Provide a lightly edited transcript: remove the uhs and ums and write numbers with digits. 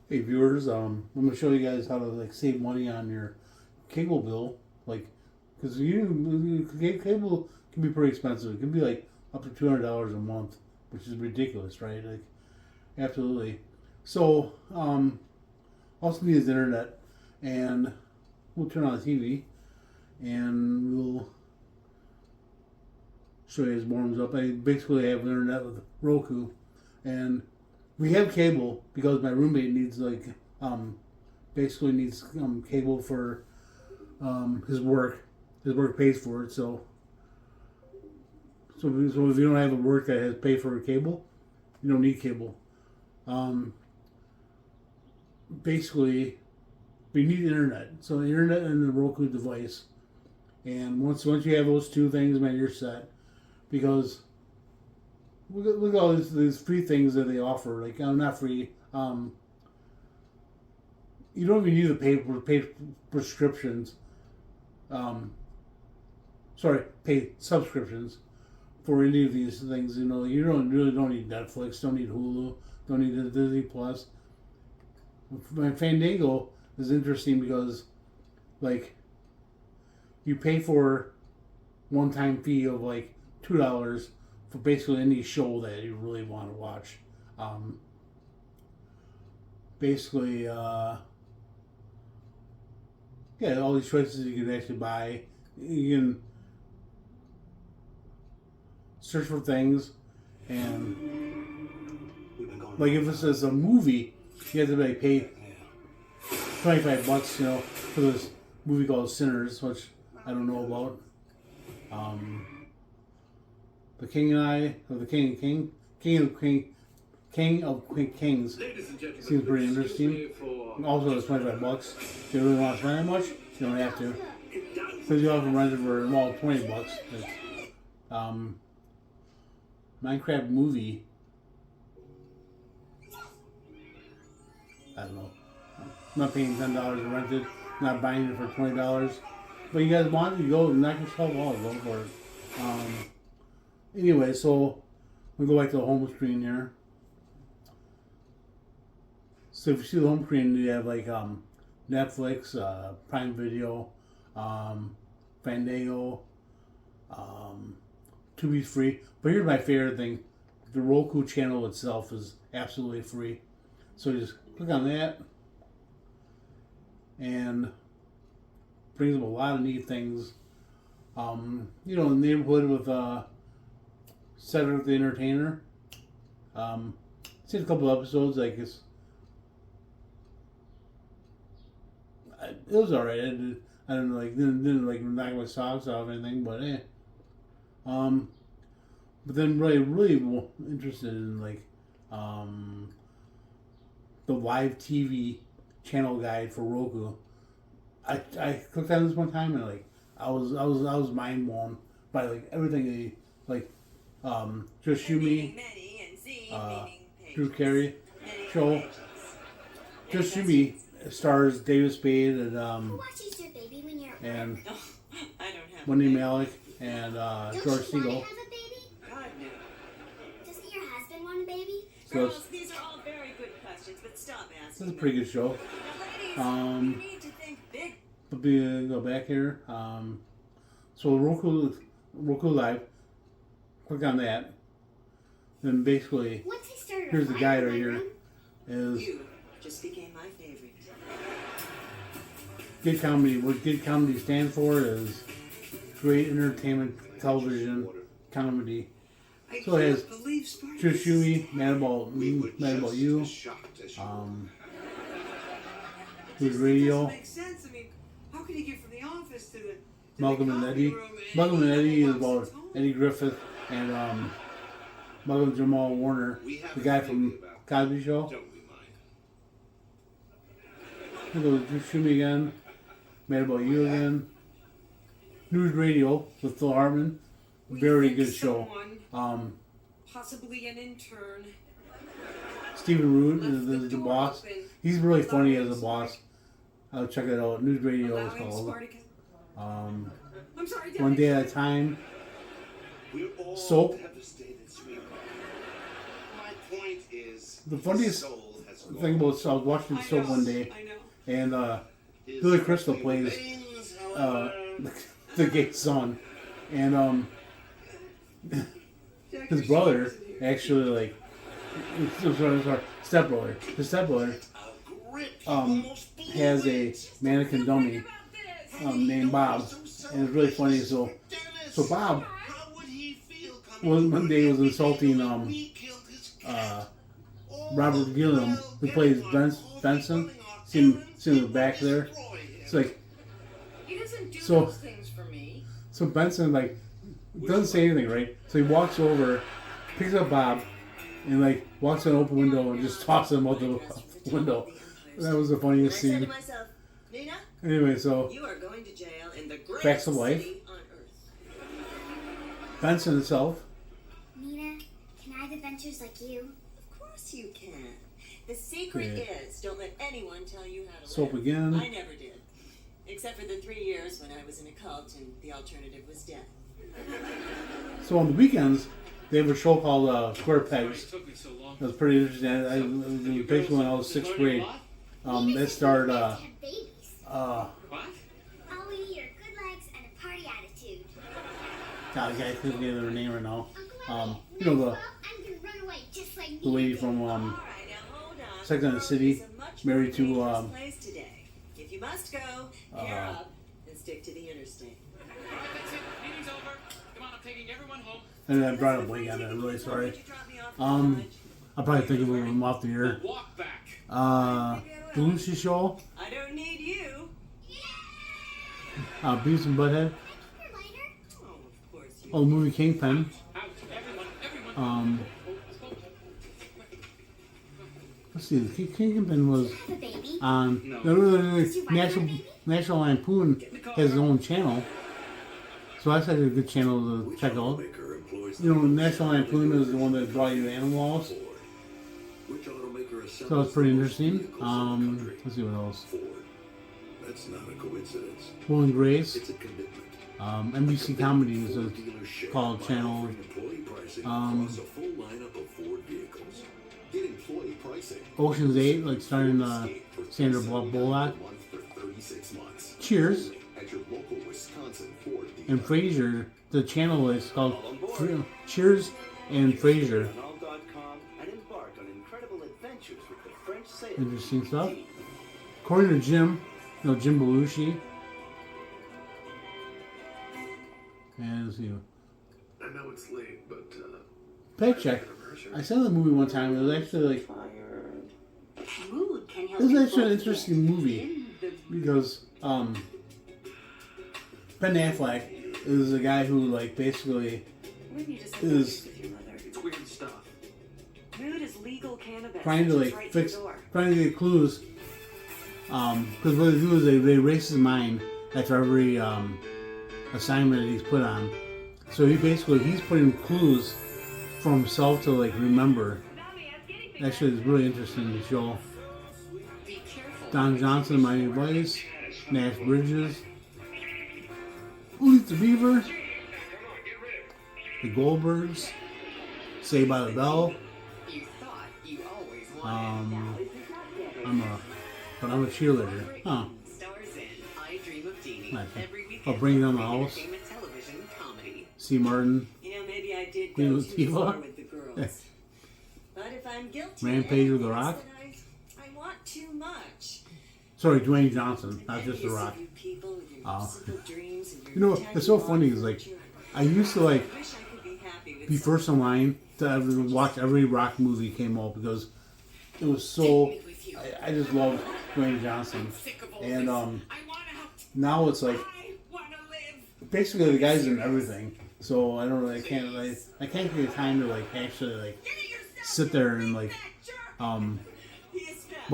Hey viewers, I'm gonna show you guys how to like save money on your cable bill, like because cable can be pretty expensive. It can be like up to $200 a month, which is ridiculous, right? Like absolutely. So also need is internet, and we'll turn on the TV, and we'll show you as it warms up. I basically have internet with Roku, and we have cable because my roommate needs basically needs cable for his work. His work pays for it, so if you don't have a work that has pay for cable, you don't need cable. Basically, we need internet. So internet and the Roku device, and once you have those two things, man, you're set. Because look at all these free things that they offer. Like, not free. You don't even need to pay prescriptions. Pay subscriptions for any of these things. You know, you don't need Netflix, don't need Hulu, don't need the Disney Plus. My Fandango is interesting because, like, you pay for one-time fee of like $2 for basically any show that you really want to watch. Basically, yeah, all these choices you can actually buy. You can search for things, and like if this is a movie, you have to like pay $25, you know, for this movie called Sinners, which I don't know about. The King and I, or the King of Kings seems pretty interesting. Also, it's $25. If you really want to spend that much, you don't have to. Because you often rent it for $20. Minecraft movie. I don't know. I'm not paying $10 to rent it. Not buying it for $20. But you guys want it, you go knock yourself out. Go for it. Anyway, so we'll go back to the home screen here. So if you see the home screen, you have like Netflix, Prime Video, Fandango, Tubi's free. But here's my favorite thing: the Roku channel itself is absolutely free. So you just click on that, and brings up a lot of neat things. You know, in the neighborhood with Cedric the Entertainer. Seen a couple episodes. Like it was alright. I don't know, like didn't like knock my socks off or anything, but but then really interested in like the live TV channel guide for Roku. I clicked on this one time and like I was mind blown by like everything they like. Just Shoot Me, Drew Carey show. Just Shoot Me stars David Spade and Wendy Malick and George Segal. Doesn't your husband want a baby? Girls, these are all very good questions, but stop asking. This is a pretty good show. You need to think big. But go back here. So Roku Live. Click on that. Then basically, here's the guide right here. Is You just became my favorite. Good Comedy. What Good Comedy stands for is Great Entertainment Television Comedy. So it has Just Shoot Me, Mad About You, News Radio, How can you get from the office to the Malcolm and Eddie. Malcolm and Eddie is about Eddie Griffith and Malcolm Jamal Warner, the guy from Cosby Show. Just Shoot Me again, Mad About You again. News Radio with Phil Hartman, very good show. Possibly an intern. Stephen Root is the boss. He's really funny as a boss. I'll check it out. News Radio is called. One Day at a Time. Soap. The funniest think about, so I was watching the soap one day, I know. and Billy Crystal plays the gay son, and his brother actually like sorry, stepbrother. His stepbrother has a mannequin dummy named Bob, and it's really funny. So Bob one day was insulting Robert Gilliam, who plays Benson. See him in the back there. It's like He doesn't do those things for me. so Benson like doesn't say anything, right? So he walks over, picks up Bob, and like walks in an open window and just tosses him out the window. That was the funniest And I said scene. to myself, Nina, Anyway, so you are going to jail in the Facts greatest of life. city on earth. Benson himself. Nina, can I have adventures like you? Of course you can. The secret is don't let anyone tell you how to Soap live. again. I never did. Except for the 3 years when I was in a cult and the alternative was death. So on the weekends, they have a show called Square Pegs. It was pretty interesting. I was basically when I was 6th grade. They starred Have babies. What? All we need are good legs and a party attitude. God, the guy couldn't get their name right now. Uncle You know well, the I'm gonna run away just like the lady Nina from All right, now hold on. Sex and the The City, world is a much married to, more dangerous place today. If you must go, pair up and stick to the interstate. All right, that's it. Meeting's over. Come on, I'm taking everyone home. and I brought up Blake on it. I'm really sorry. Did you drop me off at Um, college? I'll probably think of him off the air. Walk back. The Lucy Show, I don't need you. Beavis and Butthead, your lighter. Oh, of course you. oh, the movie Kingpin. Out. Everyone. Um, let's see, the Kingpin was Have a baby. on National Lampoon has his own channel, so that's actually a good channel to check out. You know, National Lampoon is the one that brought you Animals, so it's pretty interesting. Let's see what else. That's not a coincidence. Will and Grace, It's a commitment. NBC Comedy is a called channel. Employee pricing Um, across a full lineup of Ford vehicles. Get employee pricing. Ocean's 8, like starring Sandra Bullock, Per month for 36 months. Cheers, At your local Wisconsin Ford dealer. and Frasier. The channel is called Cheers and Frasier. All.com and embark on incredible adventures with the French sailor. Interesting stuff. According to Jim, Jim Belushi. And let's see. I know it's late, but Paycheck. I saw the movie one time. It was actually like Mood can help it was you actually an both interesting movie in the because Ben Affleck is a guy who like basically When you just is with your mother. It's weird stuff. Mood is legal cannabis. trying to It's like right fix, to the door. trying to get clues. Because what they do is they erase his mind after every assignment that he's put on. So he's putting clues for himself to like remember. Actually, it's really interesting to show. Be careful. Don Johnson, Miami Vice, Nash Bridges, Who Eats the Beaver, The Goldbergs, Saved by the Bell. You thought you always wanted. I'm a cheerleader. Huh. Stars in I Dream of Jeannie. Nice. Every weekend. I'll bring down the house. Entertainment television comedy. C. Martin, You know, maybe I did Queen go Latifah. too far with the girls. But if I'm guilty, Rampage with The it's Rock. that I want too much. Sorry, Dwayne Johnson, not just The Envious Rock. of you people with your Oh. simple dreams and your You know, it's so tiny funny. Is log like fortune. I used to like I wish I could be happy with be something. first in line to watch every rock movie came out because it was so. I just loved Dwayne Johnson, and now it's like I want to live. basically the guy's in everything. So I don't really, I can't get time to like actually like sit there and like